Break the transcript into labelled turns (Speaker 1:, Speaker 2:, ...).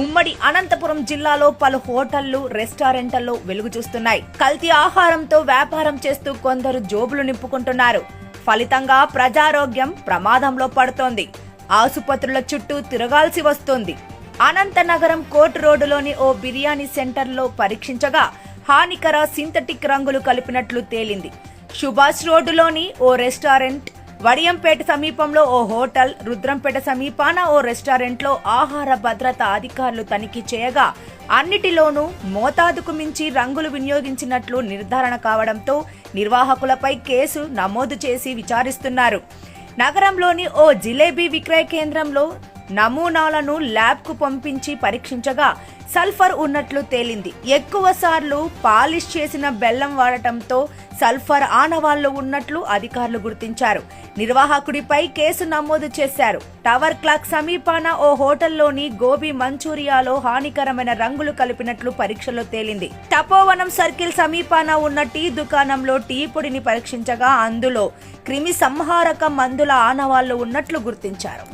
Speaker 1: ఉమ్మడి అనంతపురం జిల్లాలో పలు హోటళ్లు, రెస్టారెంట్లలో వెలుగు చూస్తున్నాయి. కల్తీ ఆహారంతో వ్యాపారం చేస్తూ కొందరు జోబులు నింపుకుంటున్నారు. ఫలితంగా ప్రజారోగ్యం ప్రమాదంలో పడుతోంది. ఆసుపత్రుల చుట్టూ తిరగాల్సి వస్తోంది. అనంతనగరం కోర్టు రోడ్డులోని ఓ బిర్యానీ సెంటర్లో పరీక్షించగా హానికర సింథటిక్ రంగులు కలిపినట్లు తేలింది. సుభాష్ రోడ్డులోని ఓ రెస్టారెంట్, వడియంపేట సమీపంలో ఓ హోటల్, రుద్రంపేట సమీపాన ఓ రెస్టారెంట్లో ఆహార భద్రతా అధికారులు తనిఖీ చేయగా అన్నిటిలోనూ మోతాదుకు మించి రంగులు వినియోగించినట్లు నిర్ధారణ కావడంతో నిర్వాహకులపై కేసు నమోదు చేసి విచారిస్తున్నారు. నగరంలోని ఓ జిలేబీ విక్రయ కేంద్రంలో నమూనాలను ల్యాబ్కు పంపించి పరీక్షించగా సల్ఫర్ ఉన్నట్లు తేలింది. ఎక్కువ సార్లు పాలిష్ చేసిన బెల్లం వాడటంతో సల్ఫర్ ఆనవాళ్లు ఉన్నట్లు అధికారులు గుర్తించారు. నిర్వాహకుడిపై కేసు నమోదు చేశారు. టవర్ క్లాక్ సమీపాన ఓ హోటల్లోని గోబీ మంచూరియాలో హానికరమైన రంగులు కలిపినట్లు పరీక్షలో తేలింది. తపోవనం సర్కిల్ సమీపాన ఉన్న టీ దుకాణంలో టీ పొడిని పరీక్షించగా అందులో క్రిమి సంహారక మందుల ఆనవాళ్లు ఉన్నట్లు గుర్తించారు.